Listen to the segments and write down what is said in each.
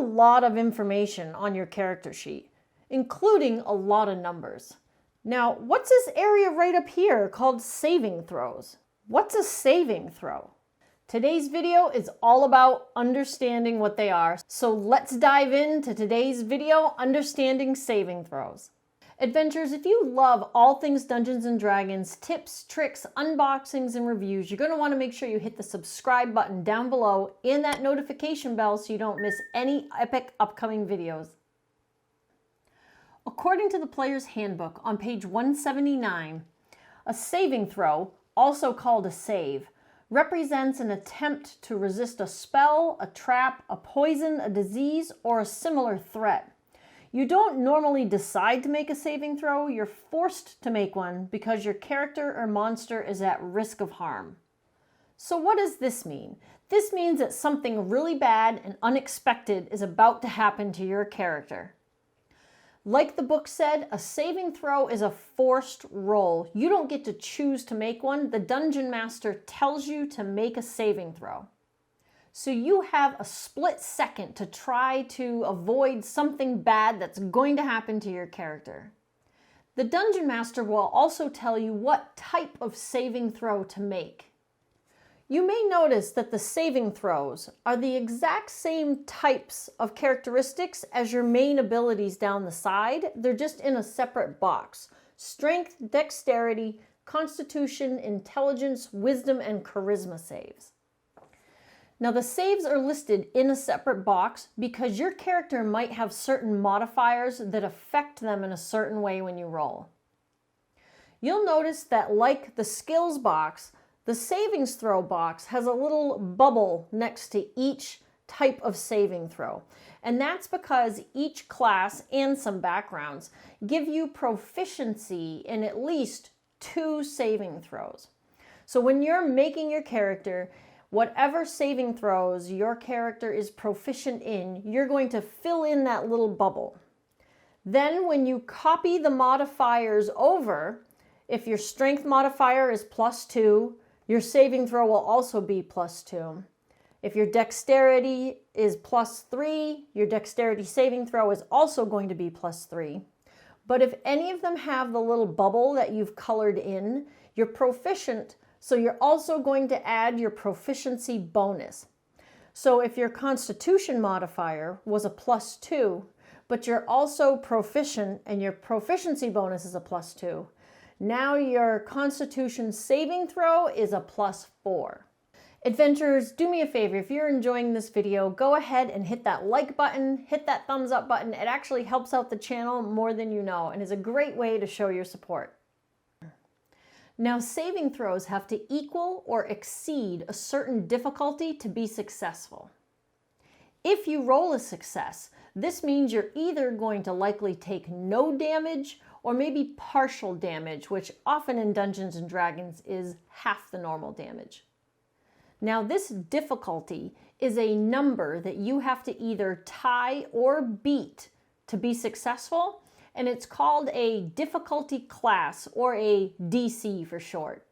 lot of information on your character sheet, including a lot of numbers. Now, what's this area right up here called saving throws? What's a saving throw? Today's video is all about understanding what they are, so let's dive into today's video, Understanding Saving Throws. Adventurers, if you love all things Dungeons & Dragons, tips, tricks, unboxings, and reviews, you're going to want to make sure you hit the subscribe button down below and that notification bell so you don't miss any epic upcoming videos. According to the Player's Handbook on page 179, a saving throw, also called a save, represents an attempt to resist a spell, a trap, a poison, a disease, or a similar threat. You don't normally decide to make a saving throw, you're forced to make one because your character or monster is at risk of harm. So what does this mean? This means that something really bad and unexpected is about to happen to your character. Like the book said, a saving throw is a forced roll. You don't get to choose to make one. The Dungeon Master tells you to make a saving throw. So you have a split second to try to avoid something bad that's going to happen to your character. The Dungeon Master will also tell you what type of saving throw to make. You may notice that the saving throws are the exact same types of characteristics as your main abilities down the side. They're just in a separate box. Strength, dexterity, constitution, intelligence, wisdom, and charisma saves. Now the saves are listed in a separate box because your character might have certain modifiers that affect them in a certain way when you roll. You'll notice that like the skills box, the savings throw box has a little bubble next to each type of saving throw. And that's because each class and some backgrounds give you proficiency in at least 2 saving throws. So when you're making your character, whatever saving throws your character is proficient in, you're going to fill in that little bubble. Then when you copy the modifiers over, if your strength modifier is +2, your saving throw will also be +2. If your dexterity is +3, your dexterity saving throw is also going to be +3. But if any of them have the little bubble that you've colored in, you're proficient, so you're also going to add your proficiency bonus. So if your constitution modifier was a +2, but you're also proficient and your proficiency bonus is a +2, now your constitution saving throw is a +4. Adventurers, do me a favor, if you're enjoying this video, go ahead and hit that like button, hit that thumbs up button. It actually helps out the channel more than you know and is a great way to show your support. Now, saving throws have to equal or exceed a certain difficulty to be successful. If you roll a success, this means you're either going to likely take no damage or maybe partial damage, which often in Dungeons & Dragons is half the normal damage. Now, this difficulty is a number that you have to either tie or beat to be successful, and it's called a difficulty class, or a DC for short.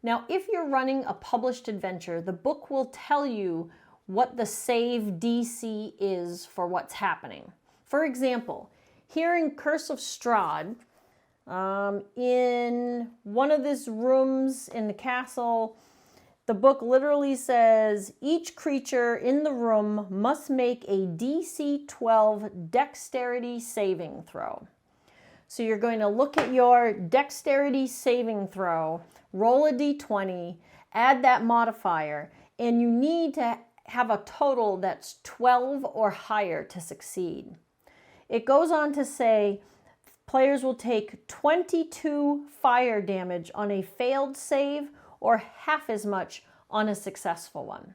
Now, if you're running a published adventure, the book will tell you what the save DC is for what's happening. For example, here in Curse of Strahd, in one of these rooms in the castle, the book literally says each creature in the room must make a DC 12 dexterity saving throw. So you're going to look at your dexterity saving throw, roll a d20, add that modifier, and you need to have a total that's 12 or higher to succeed. It goes on to say players will take 22 fire damage on a failed save or half as much on a successful one.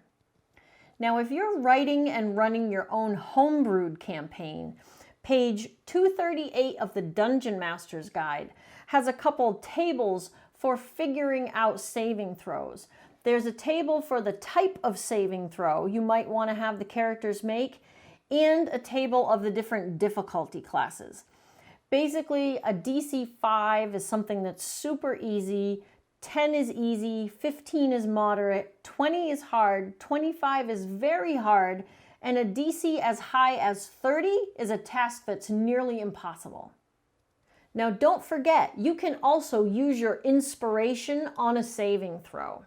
Now, if you're writing and running your own homebrewed campaign, page 238 of the Dungeon Master's Guide has a couple tables for figuring out saving throws. There's a table for the type of saving throw you might want to have the characters make, and a table of the different difficulty classes. Basically, a DC 5 is something that's super easy, 10 is easy, 15 is moderate, 20 is hard, 25 is very hard, and a DC as high as 30 is a task that's nearly impossible. Now don't forget, you can also use your inspiration on a saving throw.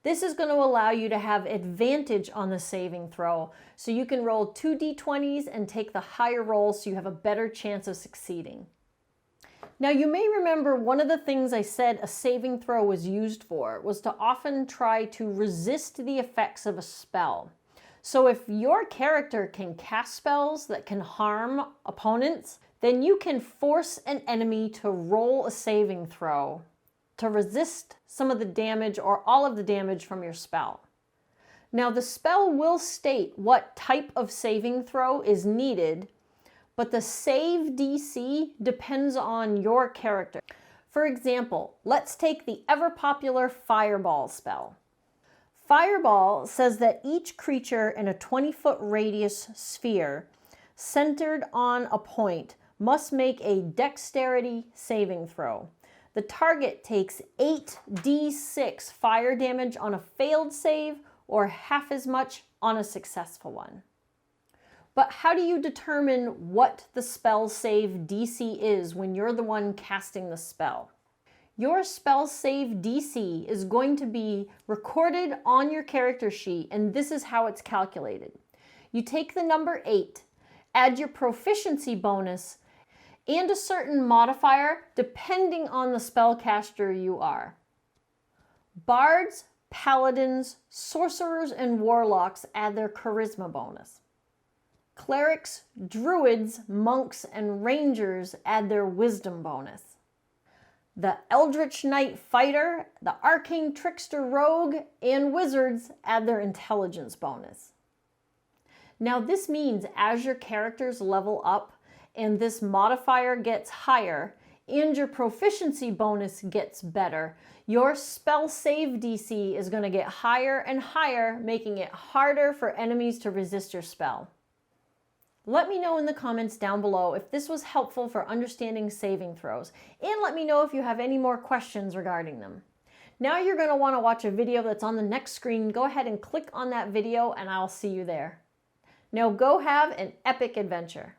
This is going to allow you to have advantage on the saving throw, so you can roll 2 d20s and take the higher roll so you have a better chance of succeeding. Now you may remember one of the things I said a saving throw was used for was to often try to resist the effects of a spell. So if your character can cast spells that can harm opponents, then you can force an enemy to roll a saving throw to resist some of the damage or all of the damage from your spell. Now the spell will state what type of saving throw is needed, but the save DC depends on your character. For example, let's take the ever-popular Fireball spell. Fireball says that each creature in a 20-foot radius sphere centered on a point must make a dexterity saving throw. The target takes 8d6 fire damage on a failed save or half as much on a successful one. But how do you determine what the spell save DC is when you're the one casting the spell? Your spell save DC is going to be recorded on your character sheet, and this is how it's calculated. You take the number 8, add your proficiency bonus, and a certain modifier depending on the spellcaster you are. Bards, paladins, sorcerers, and warlocks add their charisma bonus. Clerics, druids, monks, and rangers add their wisdom bonus. The Eldritch Knight fighter, the arcane trickster rogue, and wizards add their intelligence bonus. Now this means as your characters level up and this modifier gets higher and your proficiency bonus gets better, your spell save DC is going to get higher and higher, making it harder for enemies to resist your spell. Let me know in the comments down below if this was helpful for understanding saving throws, and let me know if you have any more questions regarding them. Now you're going to want to watch a video that's on the next screen. Go ahead and click on that video and I'll see you there. Now go have an epic adventure.